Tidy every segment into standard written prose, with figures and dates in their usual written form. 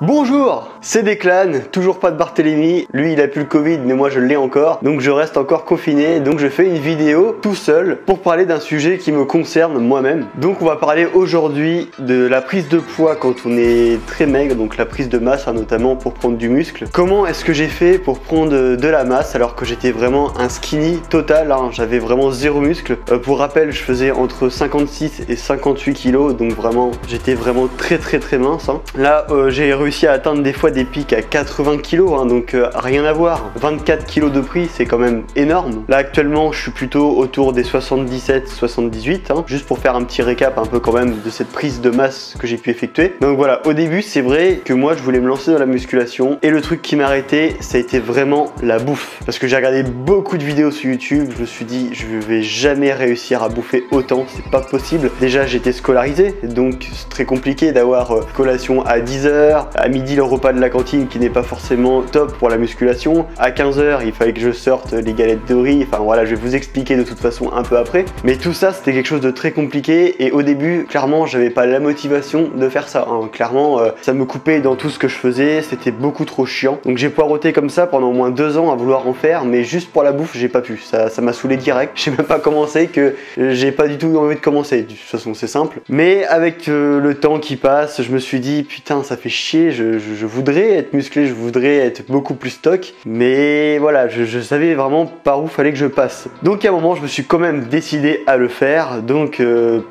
Bonjour, c'est Declan, toujours pas de Barthélémy, lui il a plus le Covid mais moi je l'ai encore, donc je reste encore confiné, donc je fais une vidéo tout seul pour parler d'un sujet qui me concerne moi-même. Donc on va parler aujourd'hui de la prise de poids quand on est très maigre, donc la prise de masse notamment pour prendre du muscle. Comment est-ce que j'ai fait pour prendre de la masse alors que j'étais vraiment un skinny total, j'avais vraiment zéro muscle. Pour rappel, je faisais entre 56 et 58 kilos, donc vraiment j'étais vraiment très mince. Là j'ai réussi à atteindre des fois des pics à 80 kg, donc rien à voir. 24 kg de prix, c'est quand même énorme. Là actuellement, je suis plutôt autour des 77-78, juste pour faire un petit récap un peu quand même de cette prise de masse que j'ai pu effectuer. Donc voilà, au début, c'est vrai que moi, je voulais me lancer dans la musculation et le truc qui m'a arrêté, ça a été vraiment la bouffe. Parce que j'ai regardé beaucoup de vidéos sur YouTube, je me suis dit, je vais jamais réussir à bouffer autant, c'est pas possible. Déjà, j'étais scolarisé, donc c'est très compliqué d'avoir collation à 10 h, à midi le repas de la cantine qui n'est pas forcément top pour la musculation, à 15 h il fallait que je sorte les galettes de riz, enfin voilà, je vais vous expliquer de toute façon un peu après, mais tout ça c'était quelque chose de très compliqué et au début clairement j'avais pas la motivation de faire ça, clairement ça me coupait dans tout ce que je faisais, c'était beaucoup trop chiant, donc j'ai poireauté comme ça pendant au moins 2 ans à vouloir en faire, mais juste pour la bouffe j'ai pas pu, ça m'a saoulé direct, j'ai même pas commencé, que j'ai pas du tout envie de commencer, de toute façon c'est simple, mais avec le temps qui passe, je me suis dit putain ça fait chier, je voudrais être musclé, je voudrais être beaucoup plus stock, mais voilà, je savais vraiment par où fallait que je passe. Donc à un moment, je me suis quand même décidé à le faire. Donc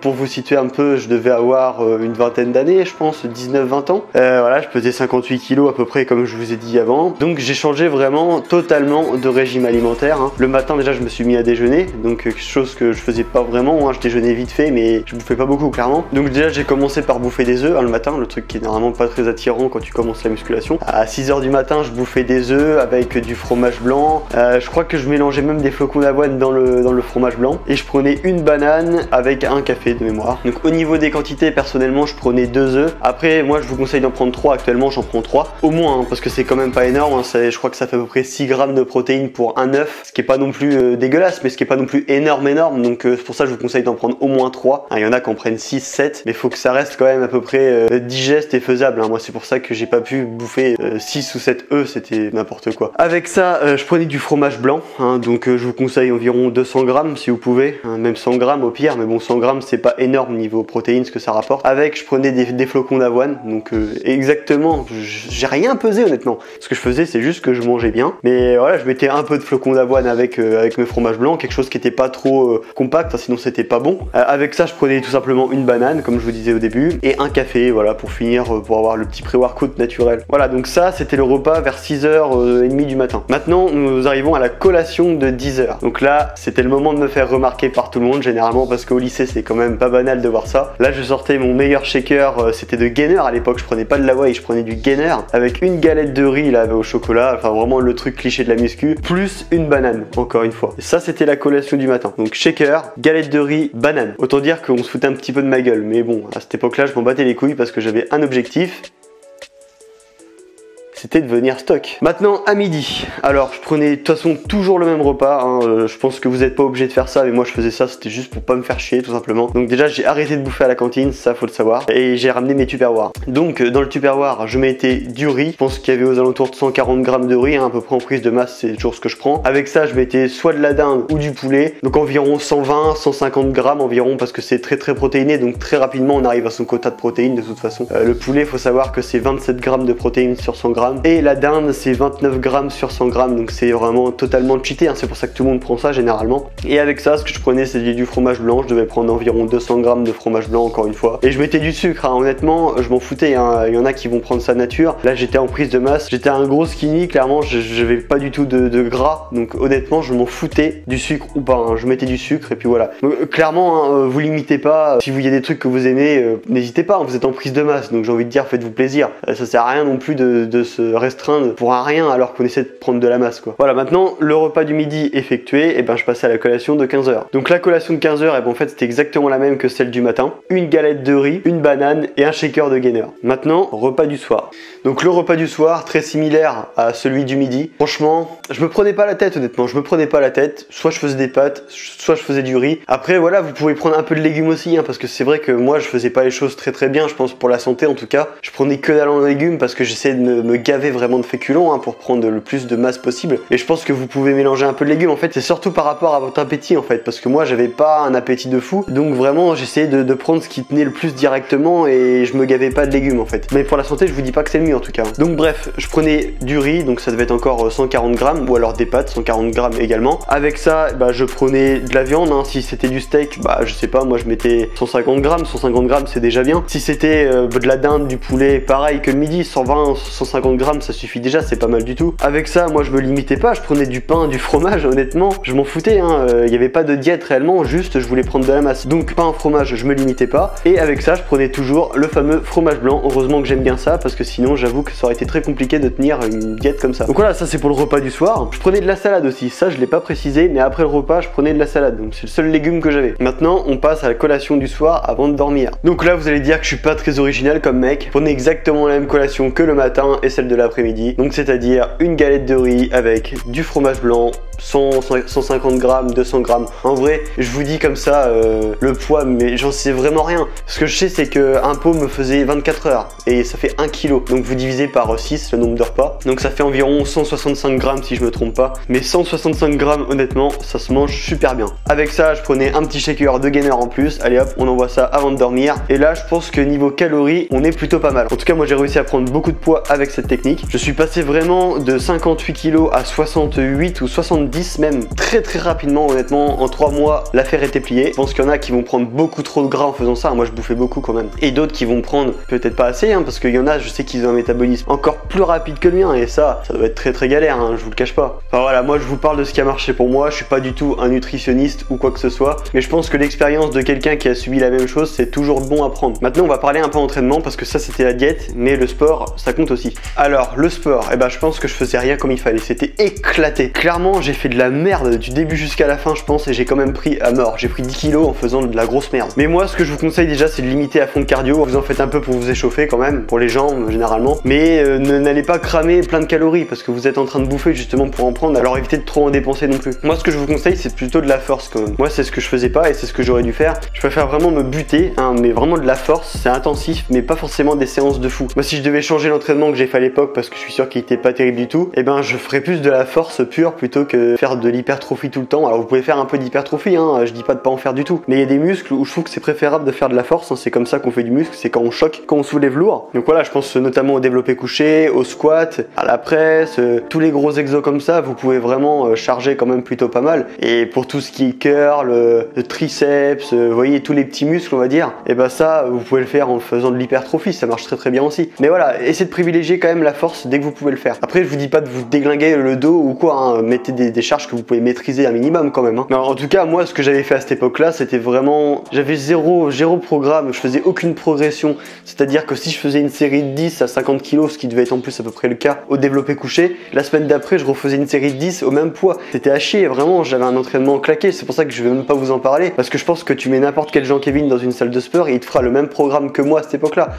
pour vous situer un peu, je devais avoir une vingtaine d'années, je pense, 19-20 ans. Voilà, je pesais 58 kilos à peu près, comme je vous ai dit avant. Donc j'ai changé vraiment totalement de régime alimentaire. Le matin déjà, je me suis mis à déjeuner, donc quelque chose que je faisais pas vraiment. Je déjeunais vite fait, mais je bouffais pas beaucoup clairement. Donc déjà, j'ai commencé par bouffer des œufs le matin, le truc qui est normalement pas très attirant quand tu commences la musculation. À 6 h du matin, je bouffais des œufs avec du fromage blanc. Je crois que je mélangeais même des flocons d'avoine dans le fromage blanc. Et je prenais une banane avec un café de mémoire. Donc au niveau des quantités, personnellement, je prenais 2 œufs. Après, moi, je vous conseille d'en prendre 3. Actuellement, j'en prends 3. Au moins, parce que c'est quand même pas énorme. Je crois que ça fait à peu près 6 grammes de protéines pour un œuf. Ce qui est pas non plus dégueulasse, mais ce qui est pas non plus énorme. Donc c'est pour ça que je vous conseille d'en prendre au moins 3. Il y en a qui en prennent 6, 7. Mais il faut que ça reste quand même à peu près digeste et faisable. Moi, c'est pour ça que j'ai pas pu bouffer 6 ou 7 œufs, c'était n'importe quoi. Avec ça, je prenais du fromage blanc, donc je vous conseille environ 200 grammes si vous pouvez, même 100 grammes au pire, mais bon 100 grammes c'est pas énorme niveau protéines ce que ça rapporte. Avec, je prenais des flocons d'avoine, donc exactement, j'ai rien pesé honnêtement. Ce que je faisais c'est juste que je mangeais bien, mais voilà, je mettais un peu de flocons d'avoine avec mes fromages blancs, quelque chose qui était pas trop compact, sinon c'était pas bon. Avec ça, je prenais tout simplement une banane, comme je vous disais au début, et un café, voilà, pour finir, pour avoir le petit pré-workout naturel. Voilà, donc ça c'était le repas vers 6h30 du matin. Maintenant nous arrivons à la collation de 10 h. Donc là c'était le moment de me faire remarquer par tout le monde généralement, parce qu'au lycée c'est quand même pas banal de voir ça. Là je sortais mon meilleur shaker, c'était de Gainer à l'époque, je prenais pas de l'Hawaii, je prenais du Gainer avec une galette de riz là au chocolat, enfin vraiment le truc cliché de la muscu, plus une banane encore une fois. Et ça c'était la collation du matin. Donc shaker, galette de riz, banane. Autant dire qu'on se foutait un petit peu de ma gueule, mais bon à cette époque là je m'en battais les couilles parce que j'avais un objectif, c'était de devenir stock. Maintenant à midi, alors je prenais de toute façon toujours le même repas, je pense que vous n'êtes pas obligé de faire ça, mais moi je faisais ça, c'était juste pour pas me faire chier tout simplement. Donc déjà j'ai arrêté de bouffer à la cantine, ça faut le savoir, et j'ai ramené mes tupperwares. Donc dans le tupperware je mettais du riz, je pense qu'il y avait aux alentours de 140 grammes de riz, à peu près en prise de masse, c'est toujours ce que je prends. Avec ça je mettais soit de la dinde ou du poulet, donc environ 120-150 grammes environ, parce que c'est très protéiné, donc très rapidement on arrive à son quota de protéines de toute façon. Le poulet, faut savoir que c'est 27 grammes de protéines sur 100 grammes. Et la dinde c'est 29 grammes sur 100 grammes, donc c'est vraiment totalement cheaté, c'est pour ça que tout le monde prend ça généralement. Et avec ça, ce que je prenais c'est du fromage blanc, je devais prendre environ 200 grammes de fromage blanc encore une fois. Et je mettais du sucre, honnêtement, je m'en foutais, il y en a qui vont prendre ça nature. Là j'étais en prise de masse, j'étais un gros skinny, clairement je n'avais pas du tout de gras, donc honnêtement je m'en foutais du sucre ou pas, je mettais du sucre et puis voilà. Donc, clairement, vous limitez pas, si vous y a des trucs que vous aimez, n'hésitez pas, vous êtes en prise de masse, donc j'ai envie de dire faites-vous plaisir. Ça sert à rien non plus de se se restreindre pour un rien alors qu'on essaie de prendre de la masse quoi. Voilà, maintenant le repas du midi effectué, et ben je passais à la collation de 15h. Donc la collation de 15h, et ben en fait c'était exactement la même que celle du matin. Une galette de riz, une banane et un shaker de gainer. Maintenant, repas du soir. Donc le repas du soir, très similaire à celui du midi. Franchement, je me prenais pas la tête honnêtement, je me prenais pas la tête. Soit je faisais des pâtes, soit je faisais du riz. Après voilà, vous pouvez prendre un peu de légumes aussi, hein, parce que c'est vrai que moi je faisais pas les choses très bien, je pense pour la santé en tout cas. Je prenais que dalle en légumes parce que j'essayais de me gaver vraiment de féculents, hein, pour prendre le plus de masse possible. Et je pense que vous pouvez mélanger un peu de légumes. En fait, c'est surtout par rapport à votre appétit en fait, parce que moi j'avais pas un appétit de fou. Donc vraiment, j'essayais de prendre ce qui tenait le plus directement et je me gavais pas de légumes en fait. Mais pour la santé, je vous dis pas que c'est le mieux en tout cas. Donc bref, je prenais du riz, donc ça devait être encore 140 grammes, ou alors des pâtes, 140 grammes également. Avec ça, bah, je prenais de la viande, hein. Si c'était du steak, bah je sais pas, moi je mettais 150 grammes, 150 grammes c'est déjà bien. Si c'était de la dinde, du poulet, pareil que le midi, 120, 150 grammes ça suffit déjà, c'est pas mal du tout. Avec ça, moi je me limitais pas, je prenais du pain, du fromage, honnêtement, je m'en foutais, hein. Il n'y avait pas de diète réellement, juste je voulais prendre de la masse. Donc pain, fromage, je me limitais pas. Et avec ça, je prenais toujours le fameux fromage blanc. Heureusement que j'aime bien ça, parce que sinon j'avoue que ça aurait été très compliqué de tenir une diète comme ça. Donc voilà, ça c'est pour le repas du soir. Je prenais de la salade aussi, ça je l'ai pas précisé, mais après le repas je prenais de la salade, donc c'est le seul légume que j'avais. Maintenant on passe à la collation du soir avant de dormir. Donc là vous allez dire que je suis pas très original comme mec. Je prenais exactement la même collation que le matin et celle de l'après-midi, donc c'est-à-dire une galette de riz avec du fromage blanc, 150 grammes, 200 grammes. En vrai, je vous dis comme ça le poids, mais j'en sais vraiment rien. Ce que je sais, c'est qu'un pot me faisait 24 heures et ça fait 1 kg. Donc vous divisez par 6 le nombre de repas. Donc ça fait environ 165 grammes si je me trompe pas. Mais 165 grammes, honnêtement, ça se mange super bien. Avec ça, je prenais un petit shaker de gainer en plus. Allez hop, on envoie ça avant de dormir. Et là, je pense que niveau calories, on est plutôt pas mal. En tout cas, moi j'ai réussi à prendre beaucoup de poids avec cette technique. Je suis passé vraiment de 58 kg à 68 ou 70 même très rapidement. Honnêtement, en 3 mois, l'affaire était pliée. Je pense qu'il y en a qui vont prendre beaucoup trop de gras en faisant ça. Moi, je bouffais beaucoup quand même. Et d'autres qui vont prendre peut-être pas assez, hein, parce qu'il y en a, je sais qu'ils ont un métabolisme encore plus rapide que le mien. Et ça doit être très galère, hein, je vous le cache pas. Enfin voilà, moi je vous parle de ce qui a marché pour moi. Je suis pas du tout un nutritionniste ou quoi que ce soit. Mais je pense que l'expérience de quelqu'un qui a subi la même chose, c'est toujours bon à prendre. Maintenant, on va parler un peu entraînement parce que ça, c'était la diète. Mais le sport, ça compte aussi. Alors, le sport, eh ben, je pense que je faisais rien comme il fallait. C'était éclaté. Clairement, j'ai fait de la merde du début jusqu'à la fin, je pense, et j'ai quand même pris à mort. J'ai pris 10 kilos en faisant de la grosse merde. Mais moi, ce que je vous conseille déjà, c'est de limiter à fond de cardio. Vous en faites un peu pour vous échauffer quand même, pour les jambes généralement. Mais n'allez pas cramer plein de calories parce que vous êtes en train de bouffer justement pour en prendre. Alors évitez de trop en dépenser non plus. Moi, ce que je vous conseille, c'est plutôt de la force quand même. Moi, c'est ce que je faisais pas et c'est ce que j'aurais dû faire. Je préfère vraiment me buter, hein, mais vraiment de la force. C'est intensif, mais pas forcément des séances de fou. Moi, si je devais changer l'entraînement que j'ai fait à l'époque, parce que je suis sûr qu'il était pas terrible du tout, et ben je ferais plus de la force pure plutôt que faire de l'hypertrophie tout le temps. Alors vous pouvez faire un peu d'hypertrophie, hein, je dis pas de pas en faire du tout, mais il y a des muscles où je trouve que c'est préférable de faire de la force, hein. C'est comme ça qu'on fait du muscle, c'est quand on choque, quand on soulève lourd. Donc voilà, je pense notamment au développé couché, au squat, à la presse, tous les gros exos comme ça, vous pouvez vraiment charger quand même plutôt pas mal. Et pour tout ce qui est curl, le triceps, vous voyez tous les petits muscles on va dire, et ben ça vous pouvez le faire en faisant de l'hypertrophie, ça marche très bien aussi. Mais voilà, essayez de privilégier quand même la force dès que vous pouvez le faire. Après je vous dis pas de vous déglinguer le dos ou quoi, hein. Mettez des charges que vous pouvez maîtriser un minimum quand même, hein. Non, en tout cas moi ce que j'avais fait à cette époque là, c'était vraiment, j'avais zéro programme, je faisais aucune progression. C'est-à-dire que si je faisais une série de 10 à 50 kg, ce qui devait être en plus à peu près le cas au développé couché, la semaine d'après je refaisais une série de 10 au même poids. C'était à chier, vraiment, j'avais un entraînement claqué. C'est pour ça que je vais même pas vous en parler, parce que je pense que tu mets n'importe quel Jean-Kévin dans une salle de sport et il te fera le même programme que moi à cette époque là.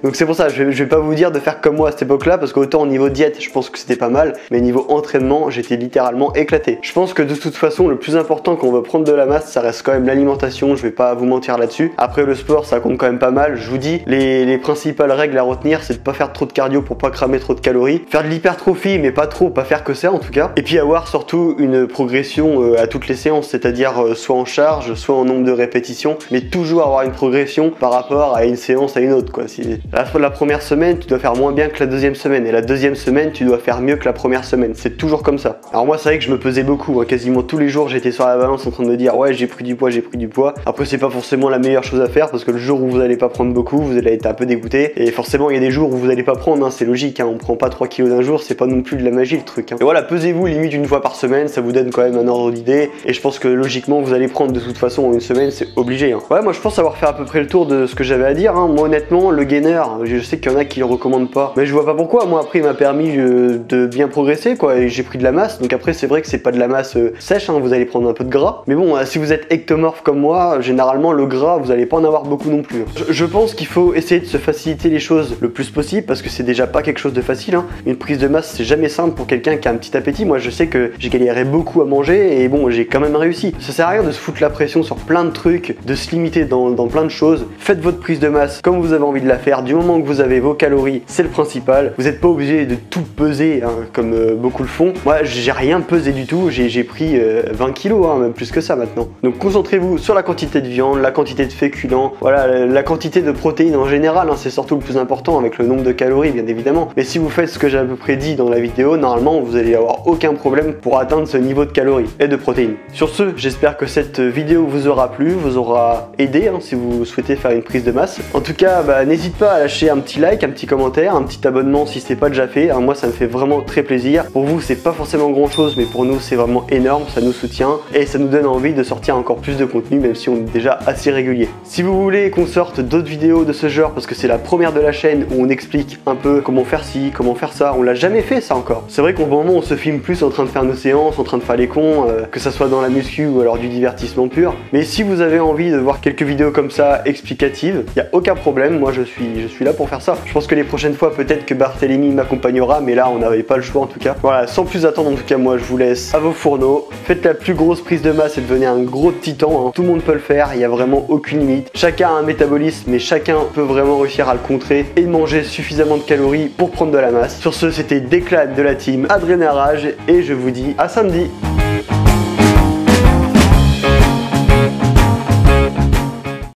Donc c'est pour ça, je vais pas vous dire de faire comme moi à cette époque là, parce qu'autant au niveau diète je pense que c'était pas mal, mais niveau entraînement j'étais littéralement éclaté. Je pense que de toute façon le plus important quand on veut prendre de la masse, ça reste quand même l'alimentation, je vais pas vous mentir là-dessus. Après le sport ça compte quand même pas mal, je vous dis, les principales règles à retenir, c'est de pas faire trop de cardio pour pas cramer trop de calories, faire de l'hypertrophie mais pas trop, pas faire que ça en tout cas, et puis avoir surtout une progression à toutes les séances, c'est-à-dire soit en charge, soit en nombre de répétitions, mais toujours avoir une progression par rapport à une séance à une autre quoi. Si la première semaine tu dois faire moins bien que la deuxième semaine, et la deuxième semaine tu dois faire mieux que la première semaine, c'est toujours comme ça. Alors moi c'est vrai que je me pesais beaucoup, hein. Quasiment tous les jours j'étais sur la balance en train de me dire ouais j'ai pris du poids, j'ai pris du poids. Après c'est pas forcément la meilleure chose à faire, parce que le jour où vous allez pas prendre beaucoup, vous allez être un peu dégoûté, et forcément il y a des jours où vous allez pas prendre, hein, c'est logique, hein, on prend pas 3 kilos d'un jour, c'est pas non plus de la magie le truc, hein. Et voilà, pesez-vous limite une fois par semaine, ça vous donne quand même un ordre d'idée, et je pense que logiquement vous allez prendre de toute façon en une semaine, c'est obligé, hein. Ouais, moi je pense avoir fait à peu près le tour de ce que j'avais à dire, hein. Moi honnêtement le gainer, je sais qu'il y en a qui le recommandent pas, Mais je vois pas pourquoi. Moi après il m'a permis de bien progresser quoi, et j'ai pris de la masse. Donc après c'est vrai que c'est pas de la masse sèche, hein, vous allez prendre un peu de gras. Mais bon, si vous êtes ectomorphe comme moi, généralement le gras vous allez pas en avoir beaucoup non plus. Je pense qu'il faut essayer de se faciliter les choses le plus possible parce que c'est déjà pas quelque chose de facile, hein. Une prise de masse c'est jamais simple pour quelqu'un qui a un petit appétit. Moi je sais que j'ai galéré beaucoup à manger et bon j'ai quand même réussi. Ça sert à rien de se foutre la pression sur plein de trucs, de se limiter dans plein de choses. Faites votre prise de masse comme vous avez envie de la faire, du moment que vous avez vos calories, c'est le principal. Vous n'êtes pas obligé de tout peser hein, comme beaucoup le font. Moi j'ai rien pesé du tout, j'ai pris 20 kilos, hein, même plus que ça maintenant. Donc concentrez-vous sur la quantité de viande, la quantité de féculents, voilà, la quantité de protéines en général, hein, c'est surtout le plus important avec le nombre de calories bien évidemment. Mais si vous faites ce que j'ai à peu près dit dans la vidéo, normalement vous allez avoir aucun problème pour atteindre ce niveau de calories et de protéines. Sur ce, j'espère que cette vidéo vous aura plu, vous aura aidé hein, si vous souhaitez faire une prise de masse. En tout cas, n'hésite pas à lâcher un petit like, un petit commentaire, un petit abonnement si c'est pas déjà fait. Hein, moi ça me fait vraiment très plaisir. Pour vous c'est pas forcément grand chose, mais pour nous c'est vraiment énorme, ça nous soutient et ça nous donne envie de sortir encore plus de contenu même si on est déjà assez régulier. Si vous voulez qu'on sorte d'autres vidéos de ce genre parce que c'est la première de la chaîne où on explique un peu comment faire ci, comment faire ça, on l'a jamais fait ça encore. C'est vrai qu'au moment on se filme plus en train de faire nos séances, en train de faire les cons, que ça soit dans la muscu ou alors du divertissement pur. Mais si vous avez envie de voir quelques vidéos comme ça explicatives, il n'y a aucun problème, moi je suis là pour faire ça. Je pense que les prochaines fois peut-être que Barthélémy m'accompagnera, mais là on n'avait pas le choix en tout cas. Voilà, sans plus attendre en tout cas, moi je vous laisse à vos fourneaux. Faites la plus grosse prise de masse et devenez un gros titan, hein. Tout le monde peut le faire, il n'y a vraiment aucune limite. Chacun a un métabolisme, mais chacun peut vraiment réussir à le contrer et manger suffisamment de calories pour prendre de la masse. Sur ce, c'était Declan de la team Adrénarage et je vous dis à samedi.